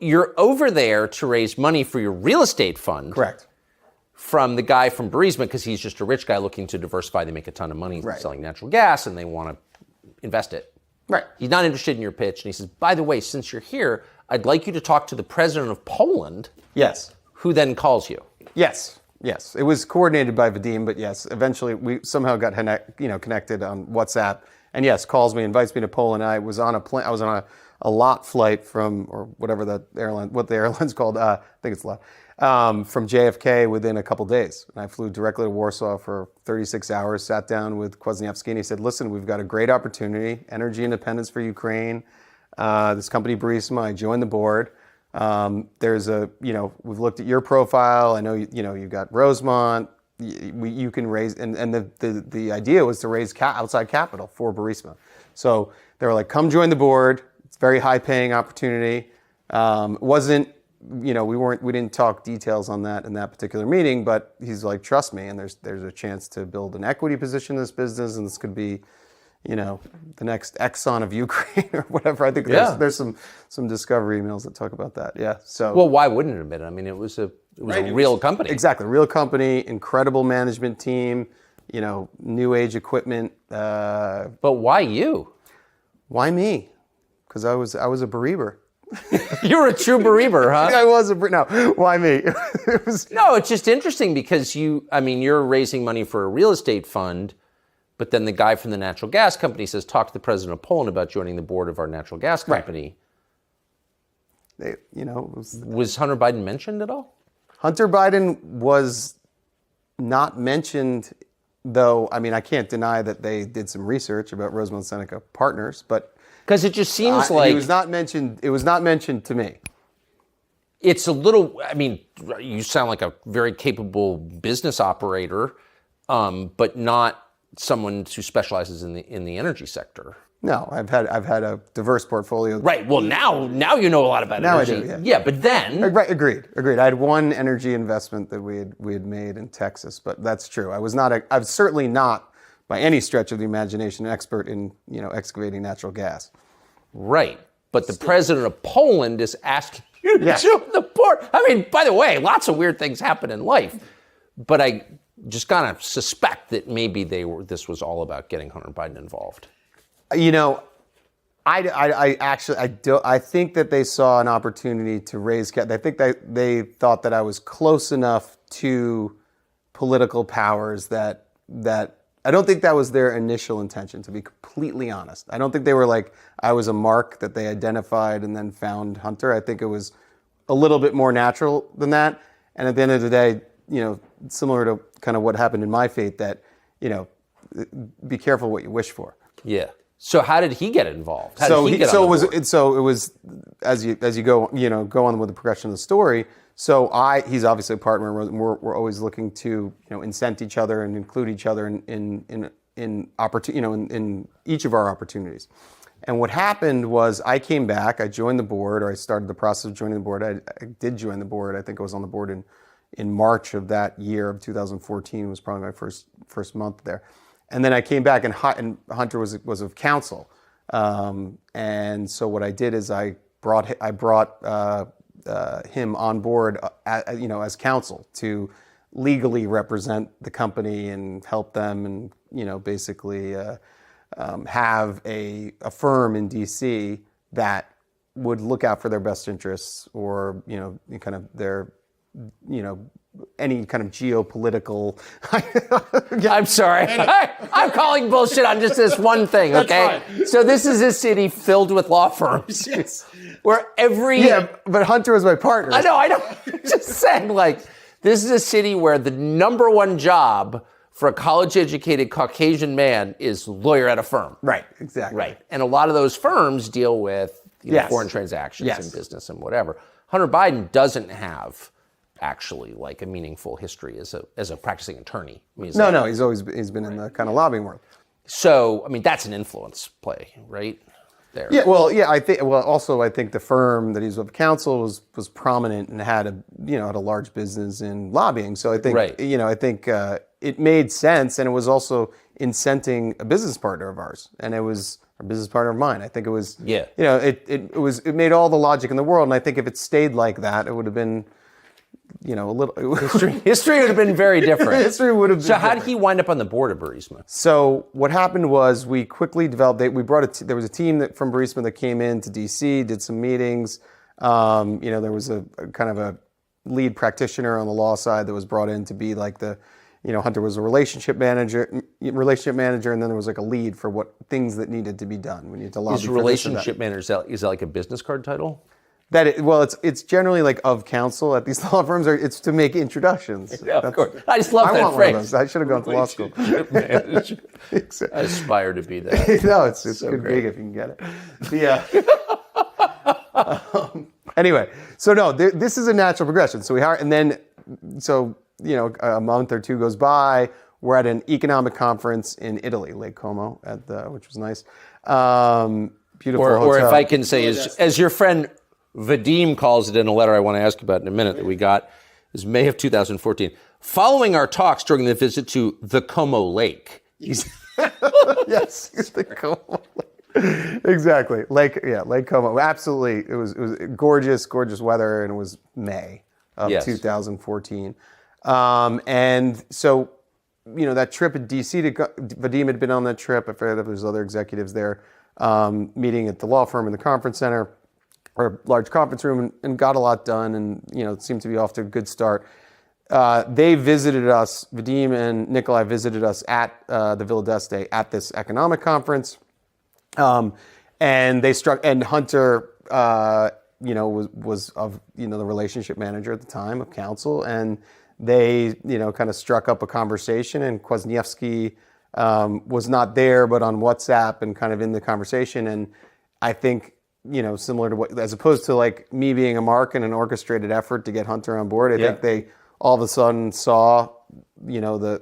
you're over there to raise money for your real estate fund. Correct. From the guy from Burisma, because he's just a rich guy looking to diversify. They make a ton of money selling natural gas, and they want to invest it. Right. He's not interested in your pitch, and he says, by the way, since you're here, I'd like you to talk to the president of Poland. Yes. Who then calls you. Yes. Yes. It was coordinated by Vadim, but yes, eventually we somehow got connected on WhatsApp. And yes, calls me, invites me to Poland. I was on a plane. I was on a LOT flight from, or whatever the airline's called. I think it's LOT. From JFK within a couple days. And I flew directly to Warsaw for 36 hours, sat down with Kwasniewski, and he said, listen, we've got a great opportunity, energy independence for Ukraine. This company, Burisma, I joined the board. There's we've looked at your profile. I know, you've got Rosemont. You can raise, and the idea was to raise outside capital for Burisma. So they were like, come join the board. It's a very high paying opportunity. We didn't talk details on that in that particular meeting, but he's like, trust me, and there's a chance to build an equity position in this business, and this could be, the next Exxon of Ukraine or whatever. I think there's some discovery emails that talk about that. Yeah. So well, why wouldn't it have been? I mean, it was a real company. Exactly, real company, incredible management team, new age equipment. But why you? Why me? Because I was a bereaver. You're a true bereaver, huh? I was no. Why me? No, it's just interesting because you're raising money for a real estate fund, but then the guy from the natural gas company says, talk to the president of Poland about joining the board of our natural gas company. Right. Was Hunter Biden mentioned at all? Hunter Biden was not mentioned, though. I mean, I can't deny that they did some research about Rosemont Seneca Partners, but because it just seems like it was not mentioned. It was not mentioned to me. It's a little. I mean, you sound like a very capable business operator, but not someone who specializes in the energy sector. No, I've had a diverse portfolio. Right. Well, now you know a lot about energy. Now I do. Yeah, but then. Right. Agreed. I had one energy investment that we had made in Texas, but that's true. I was certainly not, by any stretch of the imagination, an expert in excavating natural gas. Right. But the president of Poland is asking you to join the board. I mean, by the way, lots of weird things happen in life. But I just kind of suspect that maybe this was all about getting Hunter Biden involved. I think that they saw an opportunity to raise capital. I think that they thought that I was close enough to political powers that I don't think that was their initial intention, to be completely honest. I don't think they were like, I was a mark that they identified and then found Hunter. I think it was a little bit more natural than that. And at the end of the day, similar to kind of what happened in my fate, that, be careful what you wish for. Yeah. So how did he get involved? It was as you go on with the progression of the story. So he's obviously a partner. We're always looking to incent each other and include each other in each of our opportunities. And what happened was I came back. I joined the board, or I started the process of joining the board. I did join the board. I think I was on the board in March of that year of 2014. Was probably my first month there. And then I came back, and Hunter was of counsel. And so what I did is I brought him on board, as counsel to legally represent the company and help them, and basically have a firm in DC that would look out for their best interests, or kind of their any kind of geopolitical. I'm sorry. I'm calling bullshit on just this one thing, okay? So this is a city filled with law firms. Yes. Where but Hunter was my partner. I know. I'm just saying, this is a city where the number one job for a college-educated Caucasian man is lawyer at a firm. Right, exactly. Right. And a lot of those firms deal with foreign transactions and business and whatever. Hunter Biden doesn't have actually a meaningful history as a practicing attorney. He's been in the kind of lobbying world. So, that's an influence play, right? There. Yeah, I think the firm that he's with counsel was prominent and had a large business in lobbying. So I think it made sense, and it was also incenting a business partner of ours, and it was a business partner of mine. I think it was, Yeah. it made all the logic in the world. And I think if it stayed like that, it would have been, a little History would have been very different. History would have been. So how did he wind up on the board of Burisma? So what happened was we quickly developed. There was a team from Burisma that came into DC, did some meetings. There was a kind of a lead practitioner on the law side that was brought in to be like Hunter was a relationship manager, and then there was like a lead for what things that needed to be done. We needed to lobby Is for relationship manager, is that like a business card title? It's generally like of counsel at these law firms. It's to make introductions. Yeah, of course. I just love that phrase. I should have gone to law school. I aspire to be that. No, it's so good gig if you can get it. Yeah. Anyway, so no, this is a natural progression. So we hire, and then a month or two goes by. We're at an economic conference in Italy, Lake Como, which was nice. Beautiful hotel. Or if I can say, as your friend Vadim calls it in a letter I want to ask about in a minute that we got, is May of 2014. Following our talks during the visit to the Como Lake. Yes, the Como Lake. Exactly. Lake Como. Absolutely. It was gorgeous weather, and it was May of 2014. And so, that trip at DC, Vadim had been on that trip. I forget if there's other executives there, meeting at the law firm in the conference center or large conference room, and got a lot done, and, it seemed to be off to a good start. They visited us, Vadim and Nikolai visited us at the Villa d'Este at this economic conference. And Hunter, was of, the relationship manager at the time of counsel, and they, kind of struck up a conversation, and Kwasniewski was not there, but on WhatsApp and kind of in the conversation. And I think, similar to what, as opposed to like me being a mark and an orchestrated effort to get Hunter on board, I think they all of a sudden saw, the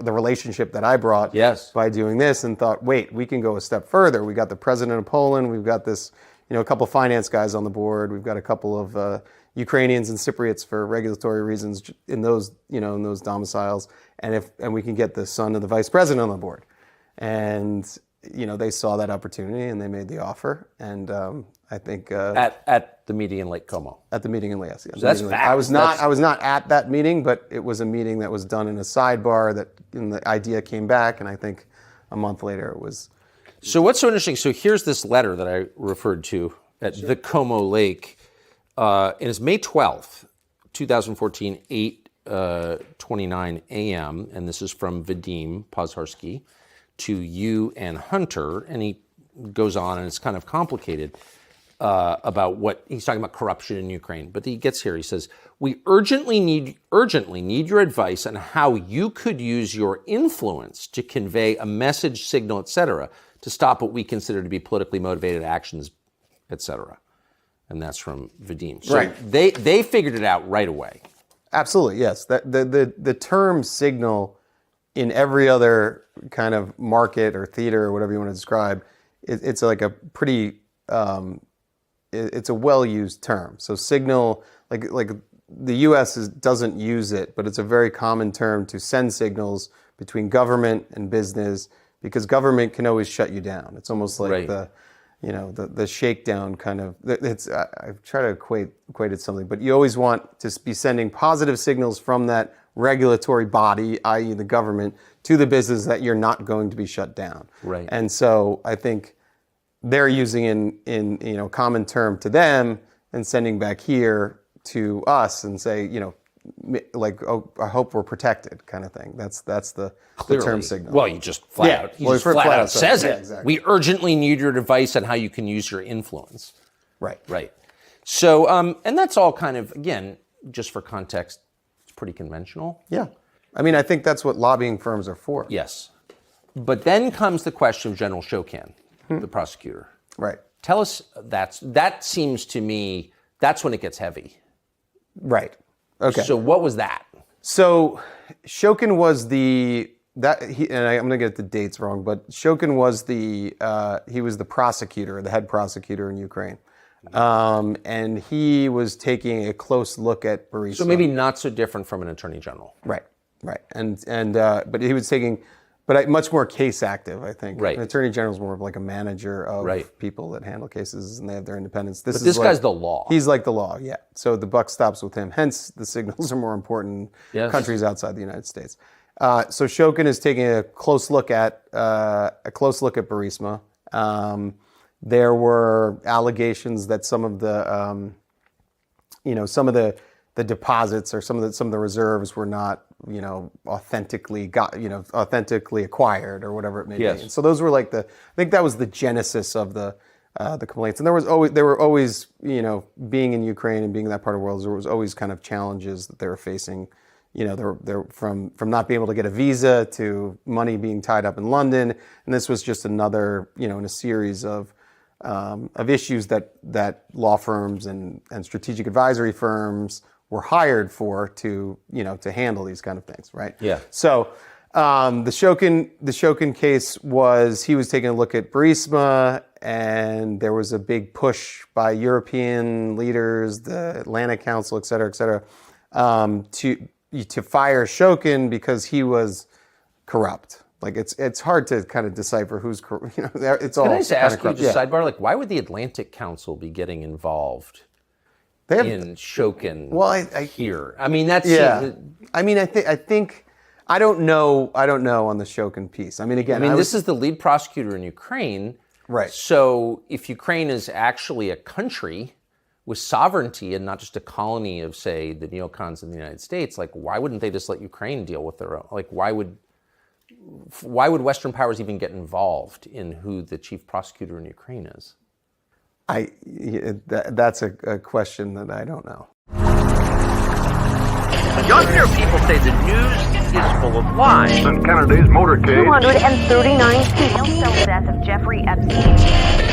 relationship that I brought by doing this, and thought, wait, we can go a step further. We got the president of Poland. We've got this, a couple of finance guys on the board. We've got a couple of Ukrainians and Cypriots for regulatory reasons in those, in those domiciles. And we can get the son of the vice president on the board. And, they saw that opportunity and they made the offer. And I think at the meeting in Lake Como. At the meeting in Lake, yes. So that's fast. I was not at that meeting, but it was a meeting that was done in a sidebar and the idea came back, and I think a month later it was. So what's so interesting? So here's this letter that I referred to at the Como Lake. And it's May 12th, 2014, 8:29 a.m. And this is from Vadim Pozharsky to you and Hunter. And he goes on, and it's kind of complicated about what he's talking about, corruption in Ukraine. But he gets here. He says, "We urgently need your advice on how you could use your influence to convey a message, signal, etc., to stop what we consider to be politically motivated actions, etc." And that's from Vadim. So right. They figured it out right away. Absolutely, yes. The term signal in every other kind of market or theater or whatever you want to describe, it's like a pretty, it's a well-used term. So signal, like the U.S. doesn't use it, but it's a very common term to send signals between government and business, because government can always shut you down. It's almost like the shakedown kind of. I try to equate it to something, but you always want to be sending positive signals from that regulatory body, i.e. the government, to the business that you're not going to be shut down. Right. And so I think they're using in common term to them and sending back here to us and say, like, oh, I hope we're protected, kind of thing. That's the term signal. Well, you just flat out says it. Exactly. We urgently need your advice on how you can use your influence. Right. So, and that's all kind of, again, just for context, it's pretty conventional. Yeah. I mean, I think that's what lobbying firms are for. Yes. But then comes the question of General Shokan, the prosecutor. Right. Tell us, that seems to me, that's when it gets heavy. Right. Okay. So what was that? So Shokin was and I'm going to get the dates wrong, but Shokin was he was the prosecutor, the head prosecutor in Ukraine. And he was taking a close look at Burisma. So maybe not so different from an attorney general. Right. And but he was taking but much more case active, I think. Right. An attorney general is more of like a manager of Right. people that handle cases, and they have their independence. But this guy's the law. He's like the law, yeah. So the buck stops with him. Hence, the signals are more important in countries outside the United States. So Shokin is taking a close look at Burisma. There were allegations that some of the the deposits or some of the reserves were not authentically acquired or whatever it may be. And so those were like I think that was the genesis of the complaints. And there were always being in Ukraine and being in that part of the world, there was always kind of challenges that they were facing. They're from not being able to get a visa to money being tied up in London, and this was just another in a series of issues that law firms and strategic advisory firms were hired for to handle these kind of things, right? Yeah. So the Shokin case was he was taking a look at Burisma, and there was a big push by European leaders, the Atlantic Council, et cetera, to fire Shokin because he was corrupt. Like it's hard to kind of decipher who's it's all. Can I just ask you, just sidebar, like why would the Atlantic Council be getting involved in Shokin? Well, here. I mean, that's I mean, I think I don't know on the Shokin piece. I mean, again, this is the lead prosecutor in Ukraine, right? So if Ukraine is actually a country with sovereignty and not just a colony of, say, the neocons in the United States, like why wouldn't they just let Ukraine deal with their own? Like why would Western powers even get involved in who the chief prosecutor in Ukraine is? That's a question that I don't know. Younger people say the news is full of lies. Kennedy's motorcade. 239 people. The death of Jeffrey Epstein.